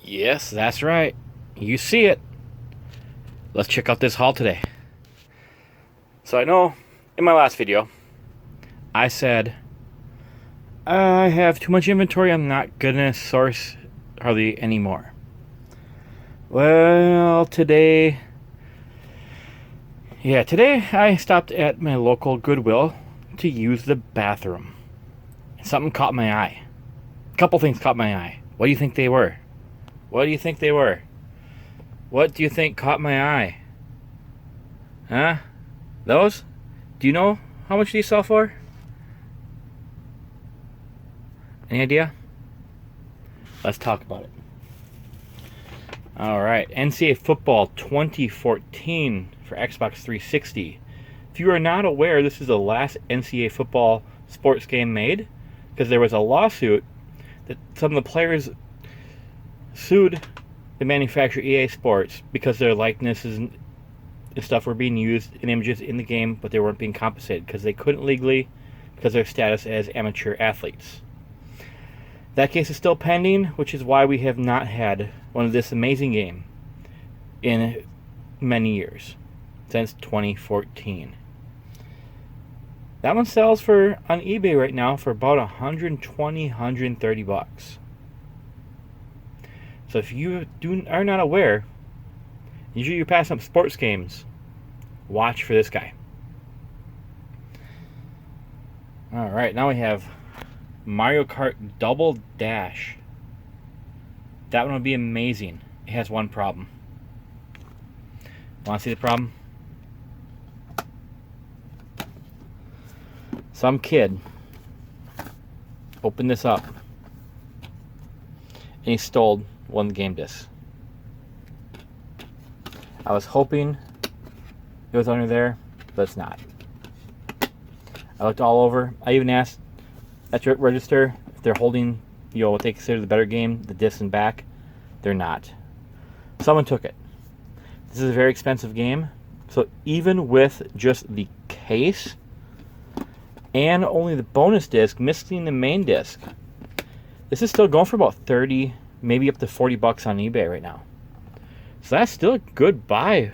Yes, that's right. You see it. Let's check out this haul today. So I know in my last video, I said I have too much inventory. I'm not gonna source hardly anymore. Well, today I stopped at my local Goodwill to use the bathroom. Something caught my eye. A couple things caught my eye. What do you think they were? What do you think they were? What do you think caught my eye? Huh? Those? Do you know how much these sell for? Any idea? Let's talk about it. Alright, NCAA Football 2014 for Xbox 360. If you are not aware, this is the last NCAA football sports game made, because there was a lawsuit that some of the players sued the manufacturer EA Sports because their likenesses and stuff were being used in images in the game, but they weren't being compensated because they couldn't legally, because of their status as amateur athletes. That case is still pending, which is why we have not had one of this amazing game in many years, since 2014. That one sells for on eBay right now for about 120, 130 bucks. So if you are not aware, usually you pass up sports games, watch for this guy. Alright, now we have Mario Kart Double Dash. That one would be amazing. It has one problem. Want to see the problem? Some kid opened this up and he stole one of the game discs. I was hoping it was under there, but it's not. I looked all over. I even asked at your register if they're holding, what they consider the better game, the disc and back. They're not. Someone took it. This is a very expensive game, so even with just the case and only the bonus disc, missing the main disc, this is still going for about 30, maybe up to 40 bucks on eBay right now. So that's still a good buy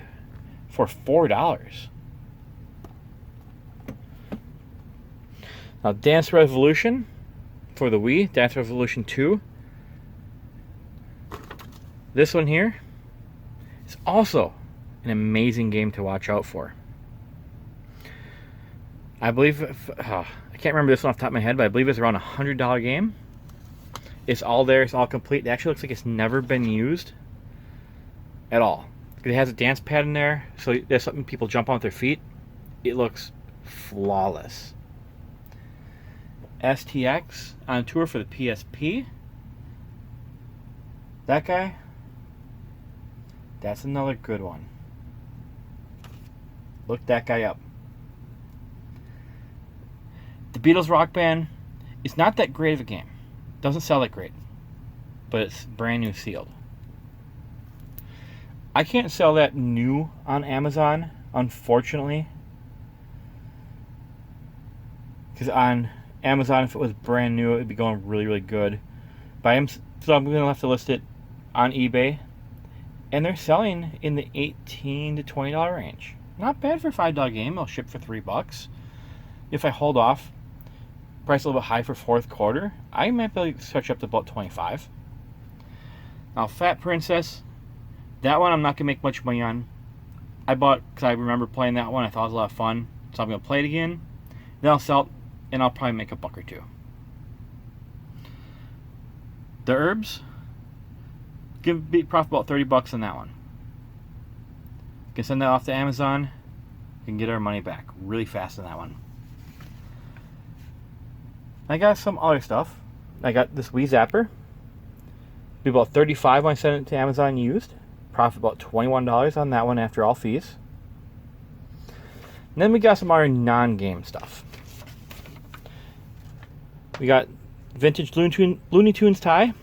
for $4. Now, Dance Revolution for the Wii, Dance Revolution 2. This one here is also an amazing game to watch out for. I believe, I can't remember this one off the top of my head, but I believe it's around a $100 game. It's all there, it's all complete. It actually looks like it's never been used at all. It has a dance pad in there, so there's something people jump on with their feet. It looks flawless. STX on tour for the PSP. That guy, that's another good one. Look that guy up. The Beatles Rock Band is not that great of a game. Doesn't sell that great, but it's brand new sealed. I can't sell that new on Amazon, unfortunately, because on Amazon, if it was brand new, it'd be going really, really good. So I'm gonna have to list it on eBay, and they're selling in the $18 to $20 range. Not bad for a $5 game. I'll ship for $3. If I hold off, price a little bit high for fourth quarter, I might be able to stretch up to about $25. Now, Fat Princess, that one I'm not gonna make much money on. I bought because I remember playing that one. I thought it was a lot of fun, so I'm gonna play it again. Then I'll sell it, and I'll probably make a buck or two. The Herbs, give profit about 30 bucks on that one. You can send that off to Amazon. You can get our money back really fast on that one. I got some other stuff. I got this Wii Zapper. Be about 35 when I send it to Amazon used. Profit about $21 on that one after all fees. And then we got some other non-game stuff. We got vintage Looney Tunes tie.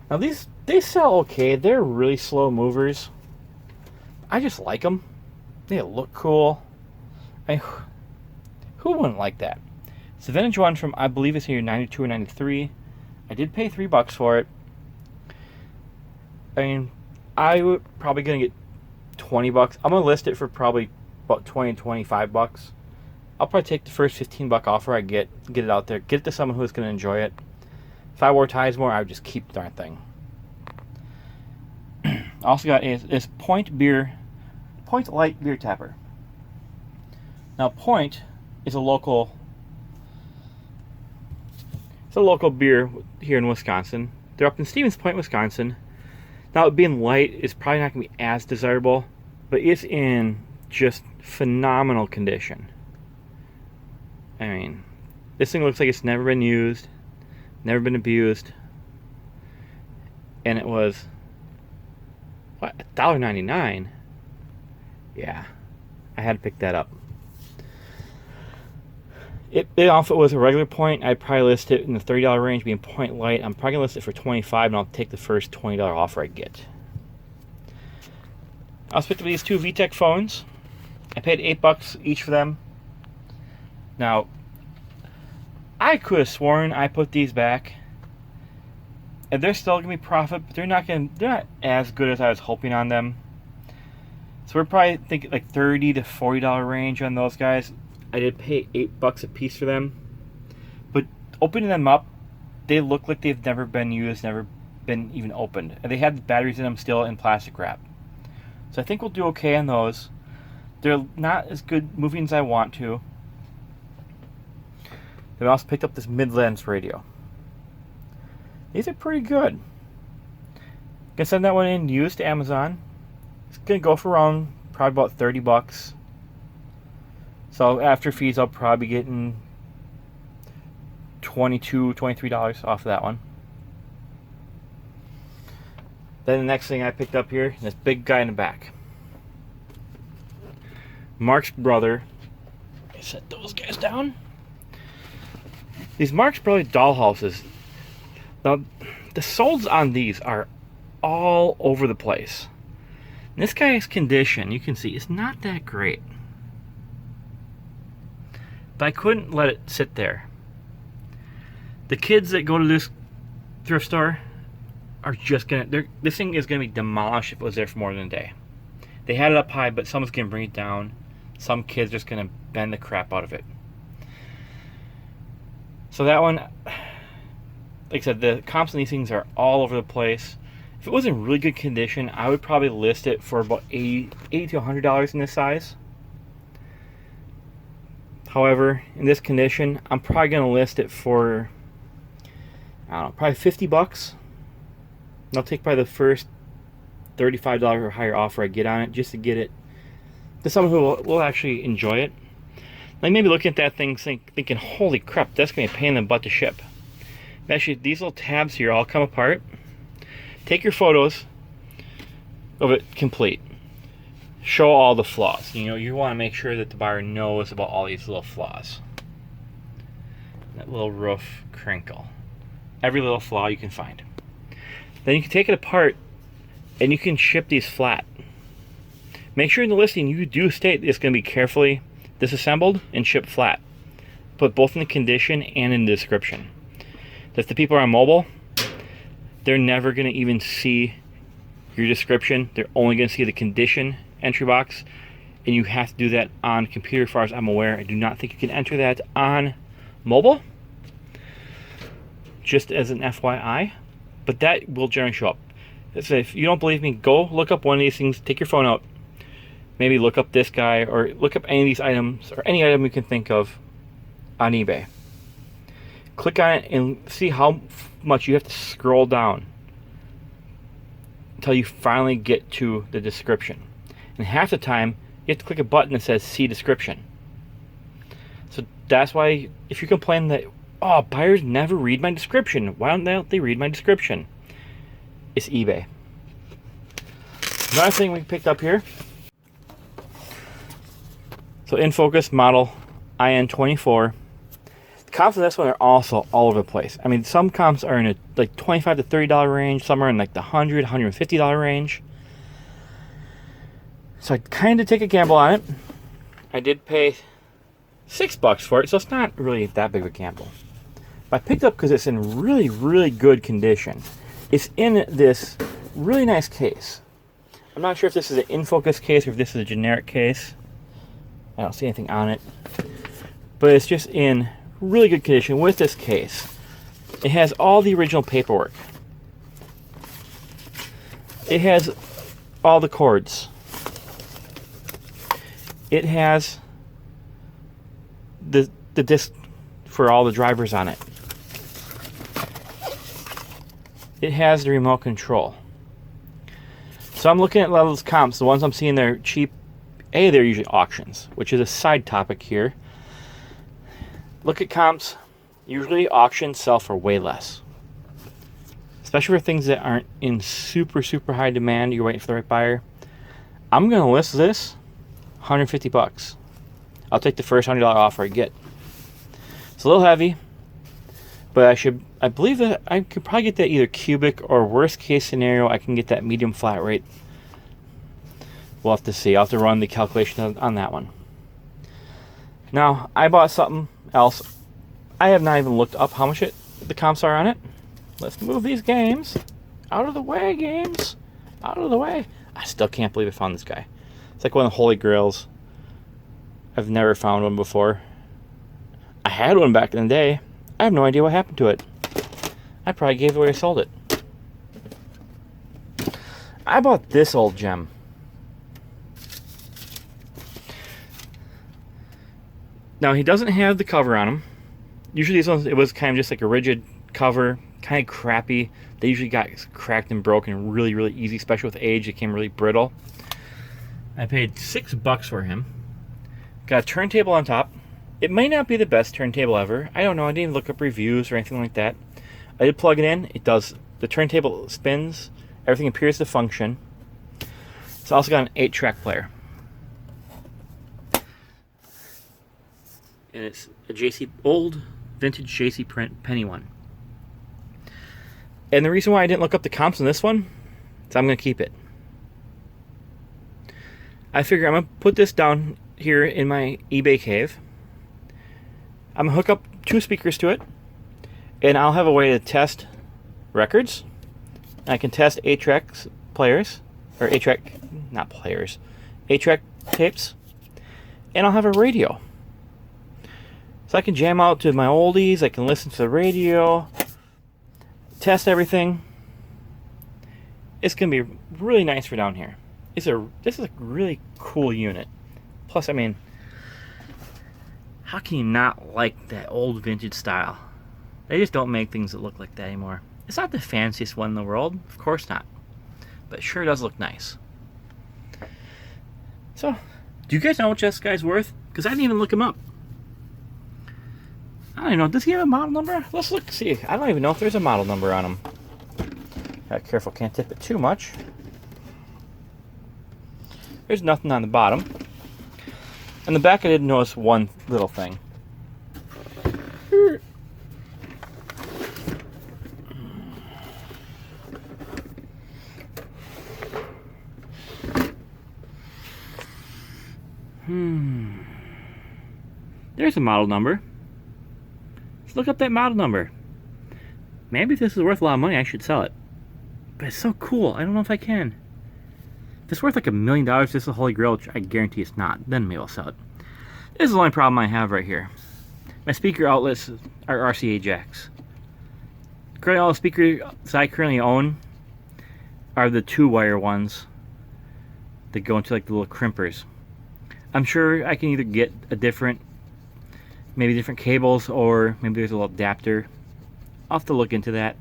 Now they sell okay. They're really slow movers. I just like them. They look cool. Who wouldn't like that? It's a vintage one from, I believe it's here 92 or 93. I did pay $3 for it. I mean, I would probably gonna get 20 bucks. I'm gonna list it for probably about 20 to 25 bucks. I'll probably take the first 15-buck offer I get it out there, get it to someone who's gonna enjoy it. If I wore ties more, I would just keep the darn thing. I also got this Point Light beer tapper. Now Point is a local beer here in Wisconsin. They're up in Stevens Point, Wisconsin. Now, it being light is probably not going to be as desirable, but it's in just phenomenal condition. I mean, this thing looks like it's never been used, never been abused, and it was, what, $1.99? Yeah, I had to pick that up. If it was a regular Point, I'd probably list it in the $30 range, being Point Light. I'm probably going to list it for $25, and I'll take the first $20 offer I get. I also picked up these two VTech phones. I paid $8 each for them. Now, I could have sworn I put these back, and they're still going to be profit, but they're not as good as I was hoping on them. So we're probably thinking like $30 to $40 range on those guys. I did pay $8 a piece for them, but opening them up, they look like they've never been used, never been even opened. And they had the batteries in them still in plastic wrap. So I think we'll do okay on those. They're not as good moving as I want to. Then I also picked up this Midlands radio. These are pretty good. Gonna send that one in used to Amazon. It's gonna go for around probably about $30. So after fees, I'll probably be getting $22, $23 off of that one. Then the next thing I picked up here, this big guy in the back. Marx Brother. I set those guys down. These Marx Brother dollhouses. Now, the soles on these are all over the place. And this guy's condition, you can see, is not that great. But I couldn't let it sit there. The kids that go to this thrift store are just gonna, this thing is gonna be demolished if it was there for more than a day. They had it up high, but someone's gonna bring it down. Some kids are just gonna bend the crap out of it. So that one, like I said, the comps on these things are all over the place. If it was in really good condition, I would probably list it for about $80 to $100 in this size. However, in this condition, I'm probably going to list it for, I don't know, probably $50. And I'll take probably the first $35 or higher offer I get on it, just to get it to someone who will actually enjoy it. Like maybe looking at that thing thinking, holy crap, that's going to be a pain in the butt to ship. Actually, these little tabs here all come apart. Take your photos of it complete. Show all the flaws. You know, you want to make sure that the buyer knows about all these little flaws. That little roof crinkle. Every little flaw you can find. Then you can take it apart and you can ship these flat. Make sure in the listing you do state it's going to be carefully disassembled and shipped flat. Put both in the condition and in the description. If the people are on mobile, they're never going to even see your description. They're only going to see the condition entry box, and you have to do that on computer as far as I'm aware. I do not think you can enter that on mobile, just as an FYI, but that will generally show up. So if you don't believe me, go look up one of these things, take your phone out, maybe look up this guy, or look up any of these items, or any item you can think of on eBay. Click on it and see how much you have to scroll down until you finally get to the description. And half the time, you have to click a button that says see description. So that's why if you complain that, oh, buyers never read my description, why don't they read my description? It's eBay. Another thing we picked up here. So in focus model IN24. The comps on this one are also all over the place. I mean, some comps are in a like $25 to $30 range. Some are in like the $100, $150 range. So I kind of take a gamble on it. I did pay $6 for it, so it's not really that big of a gamble. But I picked it up because it's in really, really good condition. It's in this Really nice case. I'm not sure if this is an in-focus case or if this is a generic case. I don't see anything on it. But it's just in really good condition with this case. It has all the original paperwork. It has all the cords. It has the disc for all the drivers on it. It has the remote control. So I'm looking at a lot of those comps. The ones I'm seeing, they're cheap. They're usually auctions, which is a side topic here. Look at comps. Usually auctions sell for way less. Especially for things that aren't in super, super high demand. You're waiting for the right buyer. I'm going to list this $150. I'll take the first $100 offer I get. It's a little heavy, but I believe that I could probably get that either cubic or worst case scenario, I can get that medium flat rate. We'll have to see. I'll have to run the calculation on that one. Now, I bought something else. I have not even looked up how much the comps are on it. Let's move these games out of the way, games. Out of the way. I still can't believe I found this guy. It's like one of the holy grails. I've never found one before. I had one back in the day. I have no idea what happened to it. I probably gave it away or sold it. I bought this old gem. Now, he doesn't have the cover on him. Usually these ones, it was kind of just like a rigid cover, kind of crappy. They usually got cracked and broken really, really easy, especially with age. It became really brittle. I paid $6 for him. Got a turntable on top. It may not be the best turntable ever. I don't know. I didn't even look up reviews or anything like that. I did plug it in. It does. The turntable spins. Everything appears to function. It's also got an 8-track player. And it's a old vintage JC print penny one. And the reason why I didn't look up the comps on this one is I'm going to keep it. I figure I'm going to put this down here in my eBay cave. I'm going to hook up 2 speakers to it, and I'll have a way to test records. I can test 8-track players, or 8-track, not players, 8-track tapes, and I'll have a radio. So I can jam out to my oldies, I can listen to the radio, test everything. It's going to be really nice for down here. This is a really cool unit. Plus, I mean, how can you not like that old vintage style? They just don't make things that look like that anymore. It's not the fanciest one in the world, of course not. But it sure does look nice. So, do you guys know what this guy's worth? Because I didn't even look him up. I don't even know. Does he have a model number? Let's look, see. I don't even know if there's a model number on him. Careful, can't tip it too much. There's nothing on the bottom. On the back, I did notice one little thing. There's a model number. Let's look up that model number. Maybe if this is worth a lot of money, I should sell it. But it's so cool. I don't know if I can. If it's worth like $1 million, this is a holy grail, which I guarantee it's not. Then maybe I'll sell it. This is the only problem I have right here. My speaker outlets are RCA jacks. Currently, all the speakers I currently own are the 2-wire ones that go into like the little crimpers. I'm sure I can either get a different, maybe different cables, or maybe there's a little adapter. I'll have to look into that.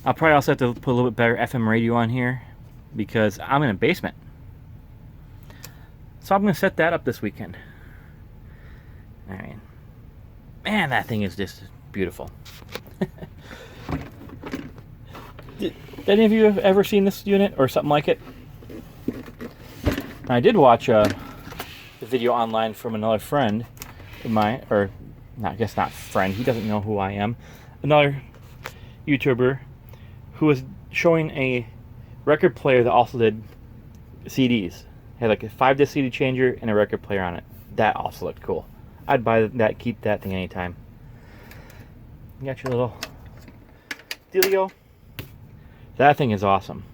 I'll probably also have to put a little bit better FM radio on here because I'm in a basement. So I'm going to set that up this weekend. I mean, man, that thing is just beautiful. Did any of you have ever seen this unit or something like it? I did watch a video online from another friend of mine, or I guess not friend, he doesn't know who I am. Another YouTuber who was showing a record player that also did CDs. Had like a 5-disc CD changer and a record player on it. That also looked cool. I'd buy that, keep that thing anytime. You got your little dealio. That thing is awesome.